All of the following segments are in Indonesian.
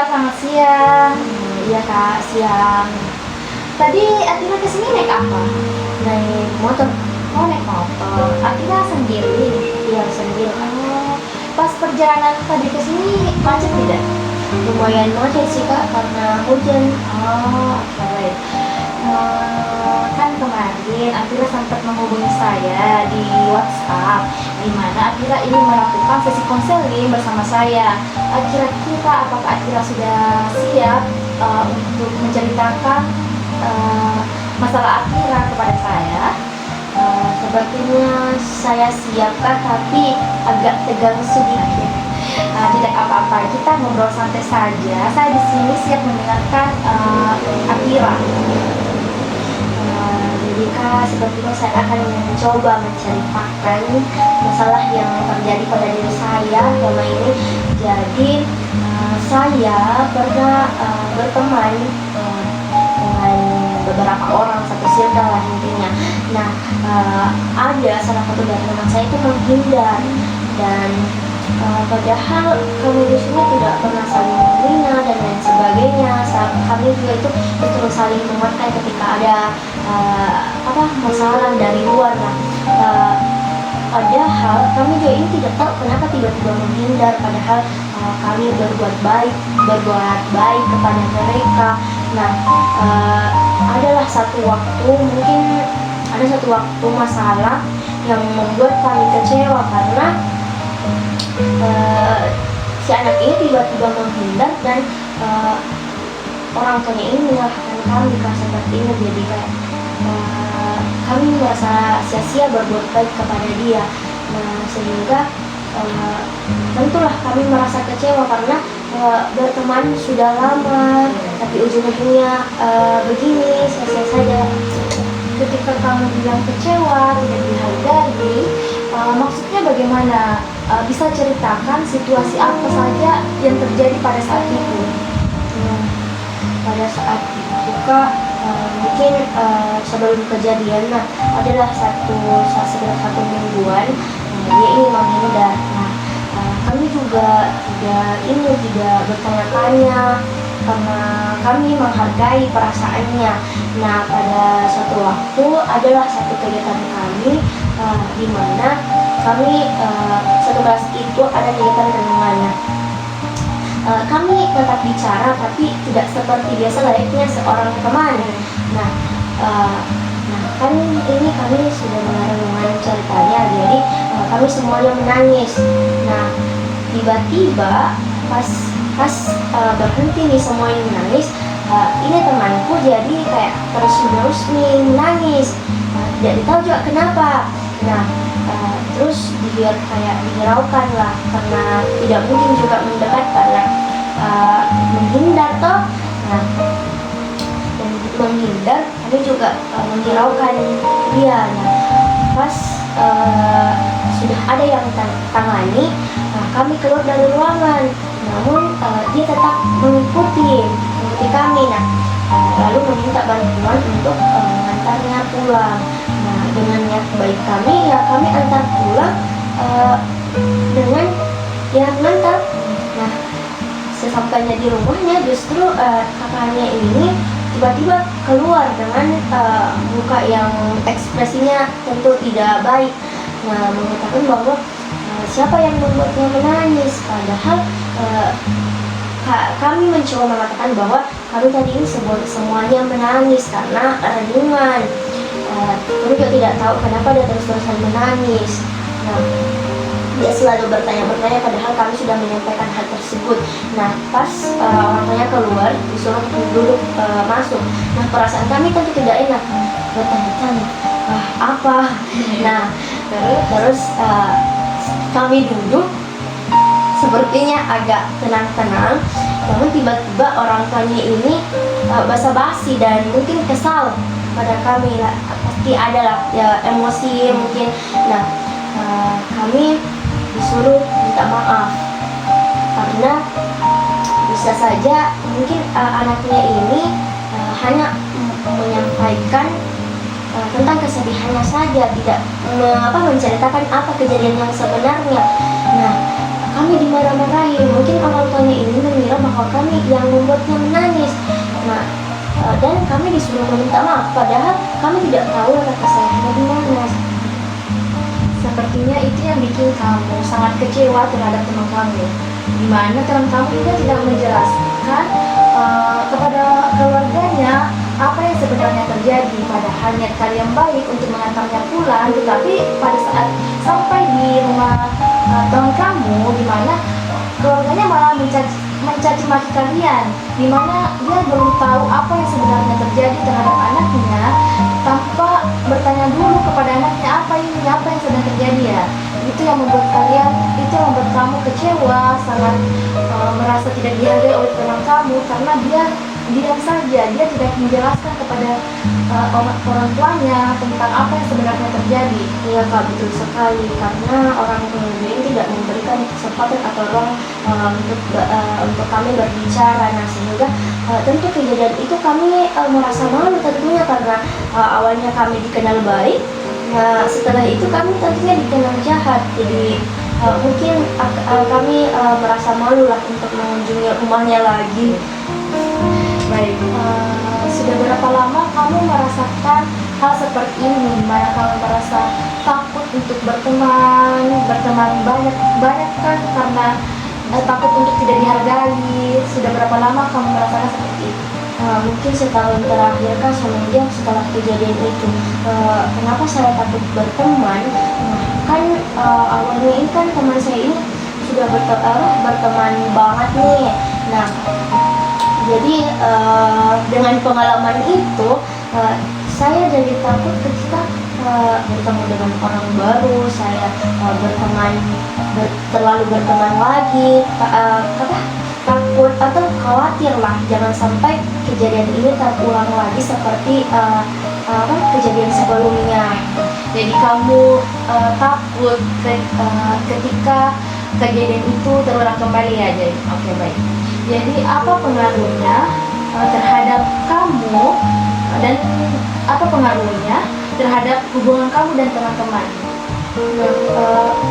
selamat siang. Iya kak, siang. Tadi Atira kesini naik apa? Naik motor. Oh, naik motor. Atira sendiri? Iya, sendiri. Oh, pas perjalanan tadi kesini macet tidak? Lumayan macet sih kak, karena hujan. Oh, oke baik. Kan kemarin Atira sempat menghubungi saya di WhatsApp, di mana Atira ingin melakukan sesi konseling bersama saya. Kira-kira apakah Atira sudah siap untuk menceritakan masalah Atira kepada saya? Sepertinya saya siap kak, tapi agak tegang sedikit. Tidak apa-apa, kita ngobrol santai saja. Saya di sini siap mendengarkan Atira. Jadi kak, sepertinya saya akan mencoba menceritakan masalah yang terjadi pada diri saya selama ini. Jadi saya pernah berteman dengan beberapa orang, satu circle lah intinya. Nah, ada salah satu dari teman saya itu menghindar, dan padahal kami di sini tidak pernah saling menghina dan lain sebagainya. Kami juga itu justru saling menguatkan ketika ada masalah dari luar. Padahal kami juga ini tidak tahu kenapa tiba-tiba menghindar, padahal kami berbuat baik kepada mereka. Nah, adalah satu waktu, mungkin ada satu waktu masalah yang membuat kami kecewa karena si anak ini tiba-tiba menghindar, dan orang tuanya ini menyalahkan kami karena seperti ini. Jadi kayak kami merasa sia-sia berbuat baik kepada dia. Nah, sehingga tentulah kami merasa kecewa karena berteman sudah lama, tapi ujung-ujungnya begini, sia-sia saja. Ketika kamu bilang kecewa, tidak dihargai, maksudnya bagaimana? Bisa ceritakan situasi apa saja yang terjadi pada saat itu? Pada saat itu kak, mungkin sebelum kejadian, adalah sekitar satu mingguan, dia ingin menghindar. Nah, kami juga tidak bertanya-tanya karena kami menghargai perasaannya. Nah, pada suatu waktu adalah satu kegiatan kami di mana kami satu kelas itu ada kegiatan renungan. Kami tetap bicara, tapi tidak seperti biasa layaknya seorang teman. Nah, kan ini kami sudah mengenai ceritanya, jadi kami semuanya menangis. Nah, tiba-tiba pas berhenti nih semuanya menangis, ini temanku jadi kayak terus-menerus nih menangis. Tidak tahu juga kenapa. Nah, terus dia kayak dihiraukan lah, karena tidak mungkin juga mendekat karena menghindar toh. Nah, dan menghindar kami juga menghiraukan dia. Nah, pas sudah ada yang tangani, kami keluar dari ruangan, namun dia tetap mengikuti kami. Nah, lalu meminta bantuan untuk mengantarnya pulang. Nah, dengan niat baik kami, ya kami antar pulang dengan ya mengantar. Nah, sesampainya di rumahnya, justru kakaknya ini tiba-tiba keluar dengan muka yang ekspresinya tentu tidak baik. Nah, mengatakan bahwa siapa yang membuatnya menangis, padahal kami mencoba mengatakan bahwa kami tadi ini semuanya menangis karena renungan. Kami juga tidak tahu kenapa dia terus-terusan menangis. Nah, dia selalu bertanya-bertanya, padahal kami sudah menyampaikan hal tersebut. Nah, pas orang tuanya keluar, disuruh duduk masuk. Nah, perasaan kami tentu tidak enak, bertanya-tanya, apa? Nah, terus kami duduk, sepertinya agak tenang-tenang. Namun tiba-tiba orang tuanya ini basa-basi dan mungkin kesal pada kami lah. Pasti ada lah ya, emosi mungkin. Nah, kami disuruh minta maaf karena bisa saja mungkin anaknya ini hanya menyampaikan tentang kesedihannya saja, tidak menceritakan apa kejadian yang sebenarnya. Nah, kami dimarah-marahi. Mungkin orang tuanya ini mengira bahwa kami yang membuatnya menangis. Nah, dan kami disuruh meminta maaf, padahal kami tidak tahu letak kesalahannya di mana. Sepertinya itu yang bikin kamu sangat kecewa terhadap teman kamu, di mana teman kamu juga tidak menjelaskan kepada keluarganya apa yang sebenarnya terjadi. Padahal niat kalian baik untuk mengantarnya pulang, tetapi pada saat sampai di rumah teman kamu, di mana keluarganya malah mencaci maki kalian, di mana dia belum tahu apa yang sebenarnya terjadi terhadap anaknya, tanpa bertanya dulu kepada anaknya apa yang sedang terjadi ya. Itu yang membuat kamu kecewa, sangat merasa tidak dihargai oleh teman kamu, karena dia diam saja, dia tidak menjelaskan kepada orang tuanya tentang apa yang sebenarnya terjadi. Iya Kak, betul sekali, karena orang tua ini tidak memberikan kesempatan atau ruang untuk kami berbicara. Nah, sehingga tentu kejadian itu kami merasa malu tentunya, karena awalnya kami dikenal baik. Nah, setelah itu kami tentunya dikenal jahat. Jadi mungkin kami merasa malu lah untuk mengunjungi rumahnya lagi. Baik, sudah berapa lama kamu merasakan hal seperti ini, di mana kamu merasa takut untuk berteman banyak kan, karena takut untuk tidak dihargai? Sudah berapa lama kamu merasakan seperti itu? Mungkin setahun terakhir Kak, semenjak setelah kejadian itu. Kenapa saya takut berteman? Kan awalnya ini kan teman saya ini sudah berteman banget nih. Nah, jadi dengan pengalaman itu saya jadi takut ketika bertemu dengan orang baru. Saya terlalu berteman lagi, takut atau khawatir lah jangan sampai kejadian ini terulang lagi seperti kejadian sebelumnya. Jadi kamu takut ketika kejadian itu terulang kembali ya. Jadi oke, baik. Jadi apa pengaruhnya terhadap kamu, dan apa pengaruhnya terhadap hubungan kamu dan teman-teman?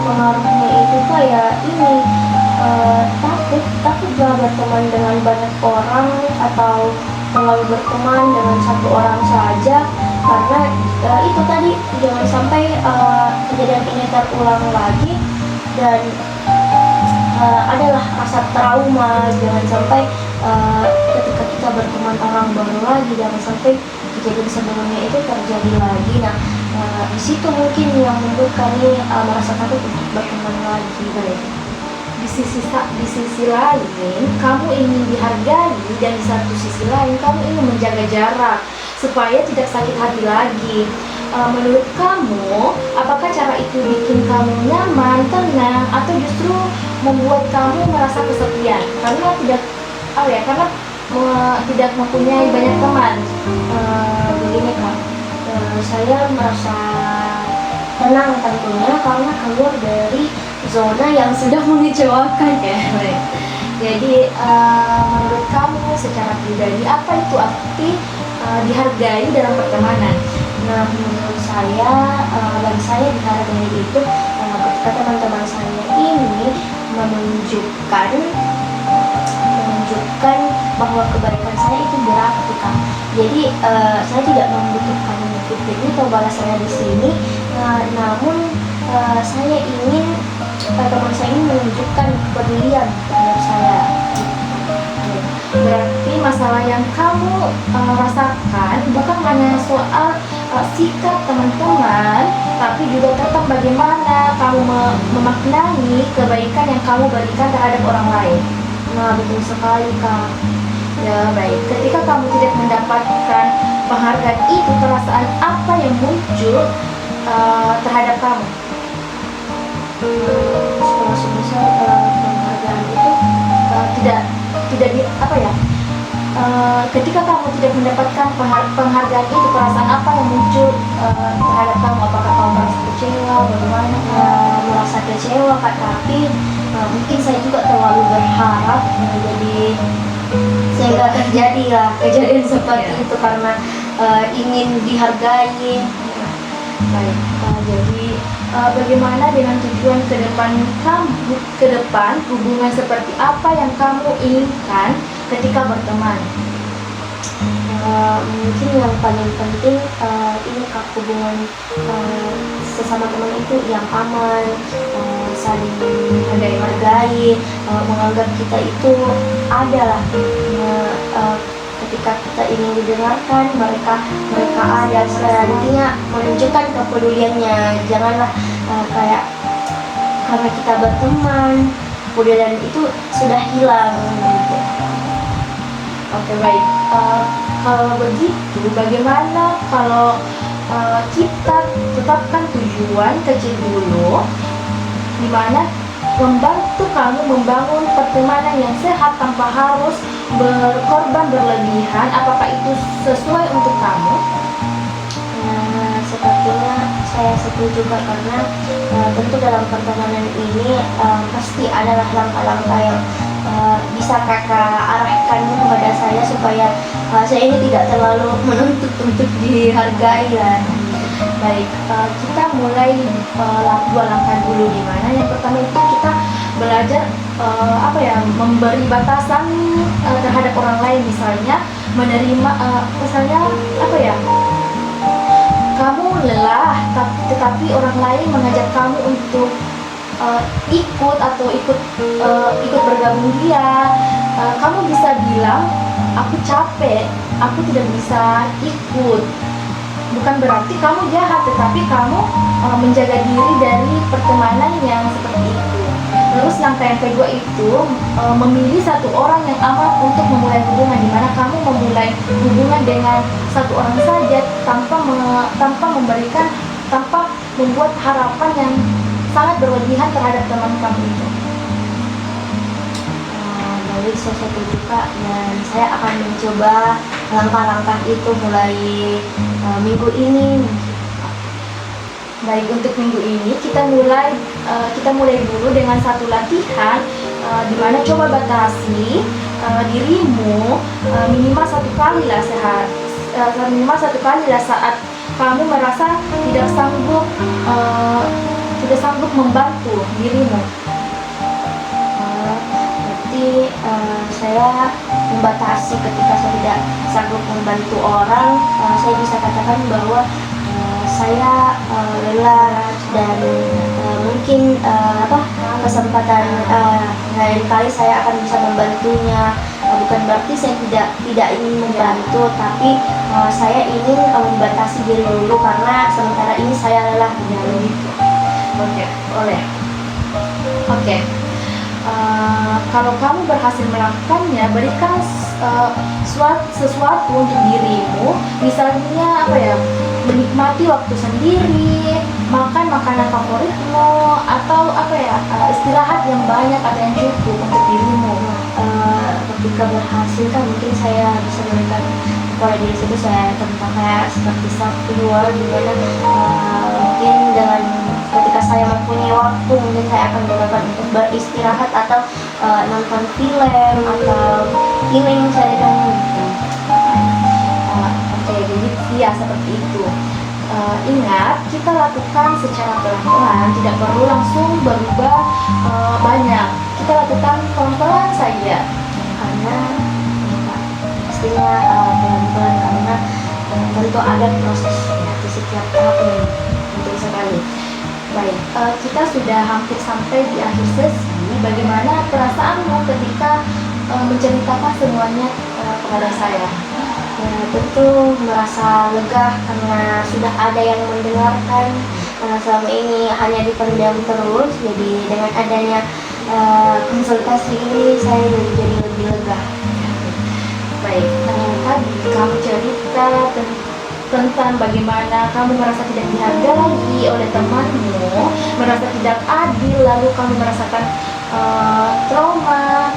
Pengaruhnya itu kayak ini, takut gak berteman dengan banyak orang atau terlalu berteman dengan satu orang saja, karena itu tadi jangan sampai kejadian ini terulang lagi. Dan adalah rasa trauma, jangan sampai ketika kita berteman orang baru lagi, jangan sampai kejadian sebelumnya itu terjadi lagi. Nah, di situ mungkin yang membuat kami merasa takut untuk berteman lagi. Baik. Di sisi lain kamu ingin dihargai, dan di satu sisi lain kamu ingin menjaga jarak supaya tidak sakit hati lagi. Menurut kamu, apakah cara itu bikin kamu nyaman, tenang, atau justru membuat kamu merasa kesepian karena tidak mempunyai banyak teman? Begini Kak, saya merasa tenang tentunya karena keluar dari zona yang sudah mengecewakan ya. Jadi menurut kamu secara pribadi, apa itu arti dihargai dalam pertemanan? Nah, menurut saya, bagi saya dihargai itu ketika teman-teman saya ini menunjukkan bahwa kebaikan saya itu berarti Kak. Jadi saya tidak membutuhkan feedback atau balasannya di sini, namun saya ingin teman saya ini menunjukkan kepedulian terhadap saya. Berarti masalah yang kamu rasakan bukan hanya soal sikap teman-teman, tapi juga tentang bagaimana kamu memaknai kebaikan yang kamu berikan terhadap orang lain. Nah, betul sekali Kak. Ya, baik. Ketika kamu tidak mendapatkan penghargaan itu, perasaan apa yang muncul terhadap kamu? Setelah sebesar penghargaan itu ketika kamu tidak mendapatkan penghargaan itu, perasaan apa yang muncul terhadap kamu? Apakah kamu merasa kecewa? Bagaimana? merasa kecewa Kak, tapi mungkin saya juga terlalu berharap, jadi sehingga terjadi lah kejadian seperti itu karena ingin dihargai. Baik, jadi bagaimana dengan tujuan ke depan kamu, ke depan hubungan seperti apa yang kamu inginkan ketika berteman. Mungkin yang paling penting ini Kak, hubungan sesama teman itu yang aman, saling menghargai, menganggap kita itu adalah ketika kita ingin didengarkan, mereka ada, selanjutnya menunjukkan kepeduliannya. Janganlah kayak karena kita berteman kemudian itu sudah hilang gitu. Oke, baik. Kalau begitu, bagaimana kalau kita tetapkan tujuan kecil dulu, di mana membantu kamu membangun pertemanan yang sehat tanpa harus berkorban berlebihan. Apakah itu sesuai untuk kamu? Sepertinya saya setuju Kak, karena tentu dalam pertemanan ini pasti adalah langkah-langkah yang bisa Kakak arahkan kepada saya supaya saya ini tidak terlalu menuntut untuk dihargai ya. Baik, kita mulai dua langkah dulu, di mana yang pertama itu kita belajar memberi batasan terhadap orang lain, misalnya menerima kamu lelah tetapi orang lain mengajak kamu untuk ikut bergabung dia, kamu bisa bilang aku capek, aku tidak bisa ikut. Bukan berarti kamu jahat, tetapi kamu menjaga diri dari pertemanan yang seperti itu. Terus langkah yang kedua itu memilih satu orang yang aman untuk memulai hubungan, di mana kamu memulai hubungan dengan satu orang saja tanpa membuat harapan yang sangat berlebihan terhadap teman kamu itu. Baik, saya setuju Kak, dan saya akan mencoba langkah-langkah itu mulai minggu ini. Baik, untuk minggu ini kita mulai dulu dengan satu latihan, di mana coba batasi dirimu minimal satu kali lah saat kamu merasa tidak sanggup membantu dirimu. Berarti saya membatasi ketika saya tidak sanggup membantu orang, saya bisa katakan bahwa saya lelah dan mungkin kesempatan lain kali saya akan bisa membantunya. Bukan berarti saya tidak ingin membantu, tapi saya ingin membatasi diri dulu karena sementara ini saya lelah begitu. Oke. Kalau kamu berhasil melakukannya, berikan sesuatu untuk dirimu, misalnya menikmati waktu sendiri, makan makanan favoritmu, atau istirahat yang banyak atau yang cukup untuk dirimu. Ketika berhasil kan mungkin saya bisa memberikan kepada diri sendiri saya tentang seperti self reward, dimana mungkin dengan ketika saya mempunyai waktu mungkin saya akan gunakan untuk beristirahat atau nonton film atau healing saya gitu. Jadi ya seperti itu. Ingat, kita lakukan secara pelan-pelan, tidak perlu langsung berubah banyak. Kita lakukan pelan-pelan saja, Karena pastinya pelan-pelan, karena tentu ada prosesnya di setiap tahap ini. betul sekali. Baik, kita sudah hampir sampai di akhir sesi. Bagaimana perasaanmu ketika menceritakan semuanya kepada saya? Ya, tentu merasa lega karena sudah ada yang mendengarkan. Selama ini hanya dipendam terus, jadi dengan adanya konsultasi ini saya jadi lebih lega. Baik, tadi kamu cerita tentang bagaimana kamu merasa tidak dihargai oleh temanmu, merasa tidak adil, lalu kamu merasakan trauma,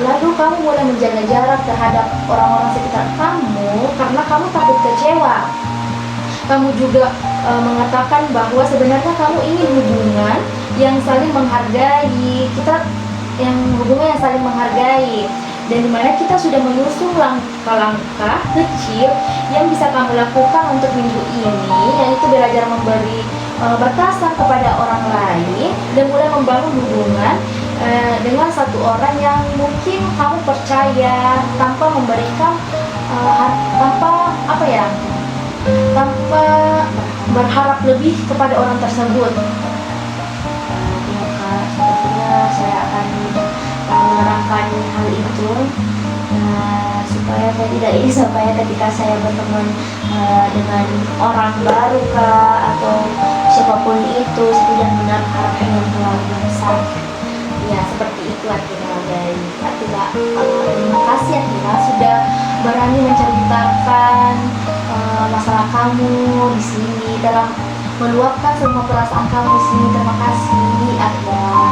lalu kamu mulai menjaga jarak terhadap orang-orang sekitar kamu karena kamu takut kecewa. Kamu juga mengatakan bahwa sebenarnya kamu ingin hubungan yang saling menghargai, hubungan yang saling menghargai, dan dimana kita sudah menyusun langkah-langkah kecil yang bisa kamu lakukan untuk minggu ini, yaitu belajar memberi bertasar kepada orang lain dan mulai membangun hubungan dengan satu orang yang mungkin kamu percaya tanpa memberikan tanpa apa ya, tanpa berharap lebih kepada orang tersebut. Ya Kak, sepertinya saya akan menerapkan hal itu, supaya saya tidak ini, supaya ketika saya berteman dengan orang baru Kak, atau siapapun itu, saya tidak menaruh harapan yang terlalu besar. Ya seperti itu Athena dari Atila. Terima kasih Athena sudah berani menceritakan masalah kamu di sini, dalam meluapkan semua perasaan kamu di sini. Terima kasih Athena.